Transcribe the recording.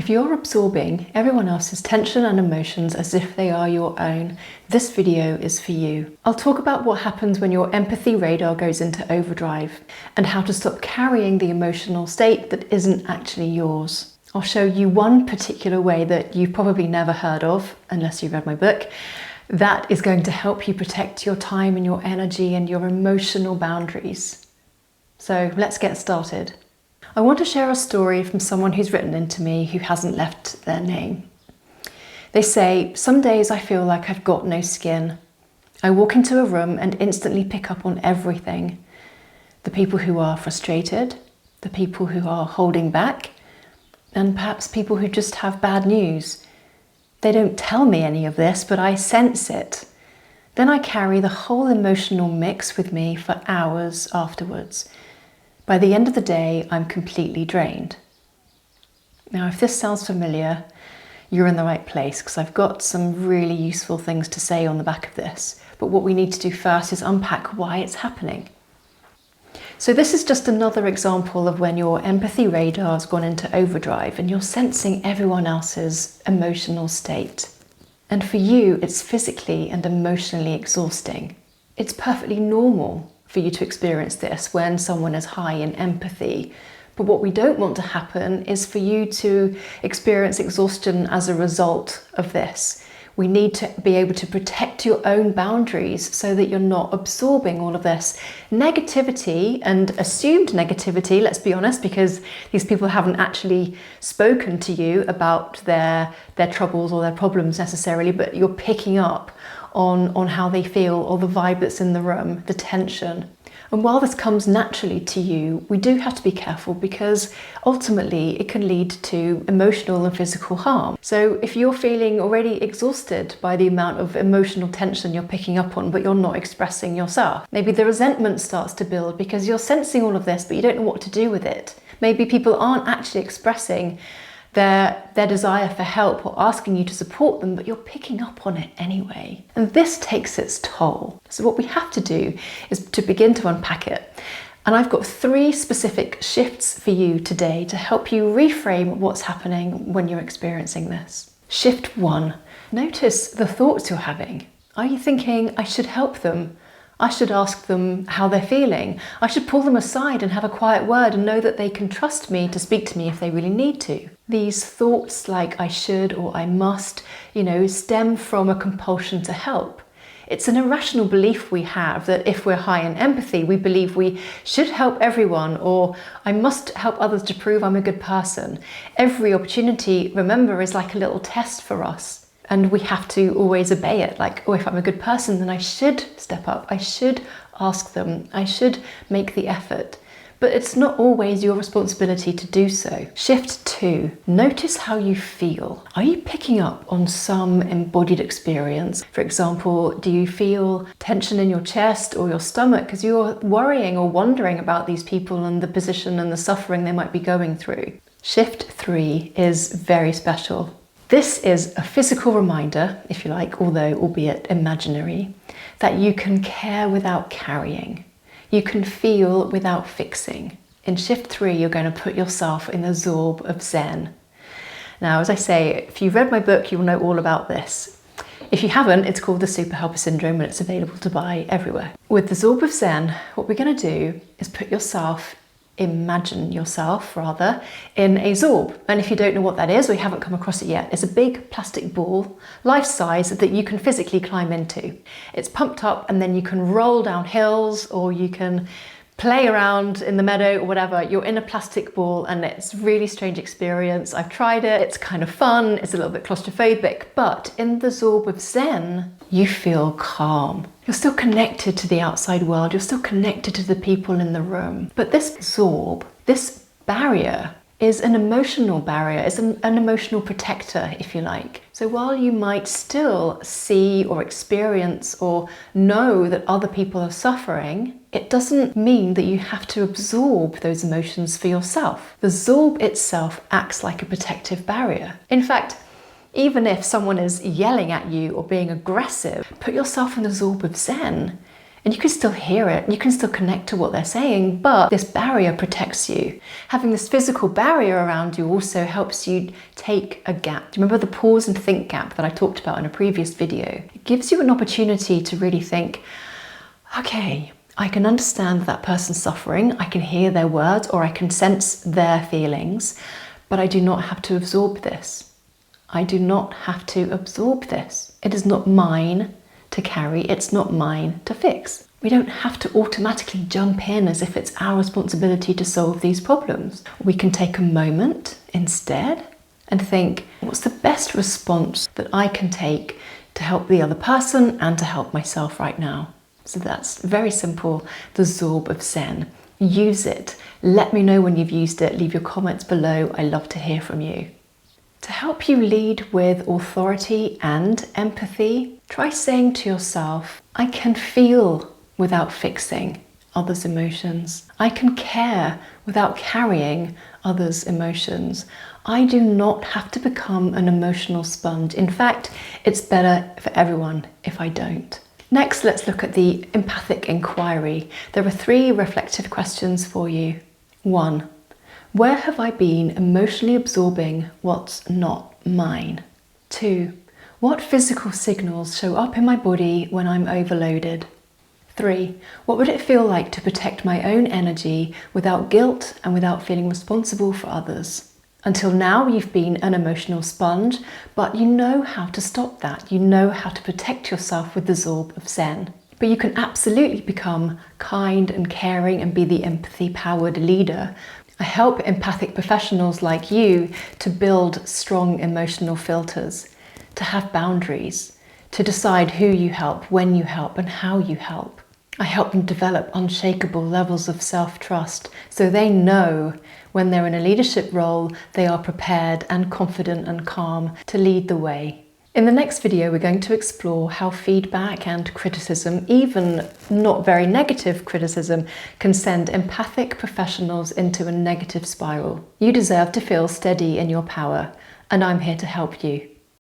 If you're absorbing everyone else's tension and emotions as if they are your own, this video is for you. I'll talk about what happens when your empathy radar goes into overdrive and how to stop carrying the emotional state that isn't actually yours. I'll show you one particular way that you've probably never heard of, unless you've read my book, that is going to help you protect your time and your energy and your emotional boundaries. So let's get started. I want to share a story from someone who's written into me who hasn't left their name. They say, "Some days I feel like I've got no skin. I walk into a room and instantly pick up on everything. The people who are frustrated, the people who are holding back, and perhaps people who just have bad news. They don't tell me any of this, but I sense it. Then I carry the whole emotional mix with me for hours afterwards. By the end of the day, I'm completely drained." Now, if this sounds familiar, you're in the right place, because I've got some really useful things to say on the back of this. But what we need to do first is unpack why it's happening. So this is just another example of when your empathy radar has gone into overdrive and you're sensing everyone else's emotional state. And for you, it's physically and emotionally exhausting. It's perfectly normal for you to experience this when someone is high in empathy. But what we don't want to happen is for you to experience exhaustion as a result of this. We need to be able to protect your own boundaries so that you're not absorbing all of this negativity and assumed negativity, let's be honest, because these people haven't actually spoken to you about their troubles or their problems necessarily, but you're picking up on how they feel or the vibe that's in the room, the tension. And while this comes naturally to you, we do have to be careful because ultimately it can lead to emotional and physical harm. So if you're feeling already exhausted by the amount of emotional tension you're picking up on, but you're not expressing yourself, maybe the resentment starts to build because you're sensing all of this, but you don't know what to do with it. Maybe people aren't actually expressing their desire for help or asking you to support them, but you're picking up on it anyway. And this takes its toll. So what we have to do is to begin to unpack it. And I've got 3 specific shifts for you today to help you reframe what's happening when you're experiencing this. Shift 1, notice the thoughts you're having. Are you thinking, I should help them? I should ask them how they're feeling. I should pull them aside and have a quiet word and know that they can trust me to speak to me if they really need to. These thoughts like I should or I must, stem from a compulsion to help. It's an irrational belief we have that if we're high in empathy, we believe we should help everyone or I must help others to prove I'm a good person. Every opportunity, remember, is like a little test for us. And we have to always obey it. Like, if I'm a good person, then I should step up. I should ask them. I should make the effort. But it's not always your responsibility to do so. Shift 2, notice how you feel. Are you picking up on some embodied experience? For example, do you feel tension in your chest or your stomach because you're worrying or wondering about these people and the position and the suffering they might be going through? Shift 3 is very special. This is a physical reminder, if you like, although albeit imaginary, that you can care without carrying. You can feel without fixing. In shift 3, you're going to put yourself in the zorb of Zen. Now, as I say, if you've read my book, you'll know all about this. If you haven't, it's called the Super Helper Syndrome and it's available to buy everywhere. With the zorb of Zen, what we're going to do is imagine yourself in a zorb. And if you don't know what that is or you haven't come across it yet, it's a big plastic ball, life size, that you can physically climb into. It's pumped up and then you can roll down hills or you can play around in the meadow or whatever. You're in a plastic ball and it's a really strange experience. I've tried it, it's kind of fun, it's a little bit claustrophobic, but in the zorb of Zen, you feel calm. You're still connected to the outside world, you're still connected to the people in the room. But this zorb, this barrier, is an emotional barrier, it's an emotional protector, if you like. So while you might still see or experience or know that other people are suffering, it doesn't mean that you have to absorb those emotions for yourself. The zorb itself acts like a protective barrier. In fact, even if someone is yelling at you or being aggressive, put yourself in the zorb of Zen. And you can still hear it, you can still connect to what they're saying, but this barrier protects you. Having this physical barrier around you also helps you take a gap. Do you remember the pause and think gap that I talked about in a previous video? It gives you an opportunity to really think, okay, I can understand that person's suffering, I can hear their words, or I can sense their feelings, but I do not have to absorb this. I do not have to absorb this. It is not mine to carry, it's not mine to fix. We don't have to automatically jump in as if it's our responsibility to solve these problems. We can take a moment instead and think, what's the best response that I can take to help the other person and to help myself right now? So that's very simple, the Zorb of Zen. Use it. Let me know when you've used it. Leave your comments below. I love to hear from you. To help you lead with authority and empathy, try saying to yourself, I can feel without fixing others' emotions. I can care without carrying others' emotions. I do not have to become an emotional sponge. In fact, it's better for everyone if I don't. Next, let's look at the Empathic Enquiry. There are 3 reflective questions for you. 1. Where have I been emotionally absorbing what's not mine? 2. What physical signals show up in my body when I'm overloaded? 3. What would it feel like to protect my own energy without guilt and without feeling responsible for others? Until now, you've been an emotional sponge, but you know how to stop that. You know how to protect yourself with the Zorb of Zen. But you can absolutely become kind and caring and be the empathy-powered leader. I help empathic professionals like you to build strong emotional filters, to have boundaries, to decide who you help, when you help, and how you help. I help them develop unshakable levels of self-trust so they know when they're in a leadership role, they are prepared and confident and calm to lead the way. In the next video, we're going to explore how feedback and criticism, even not very negative criticism, can send empathic professionals into a negative spiral. You deserve to feel steady in your power, and I'm here to help you.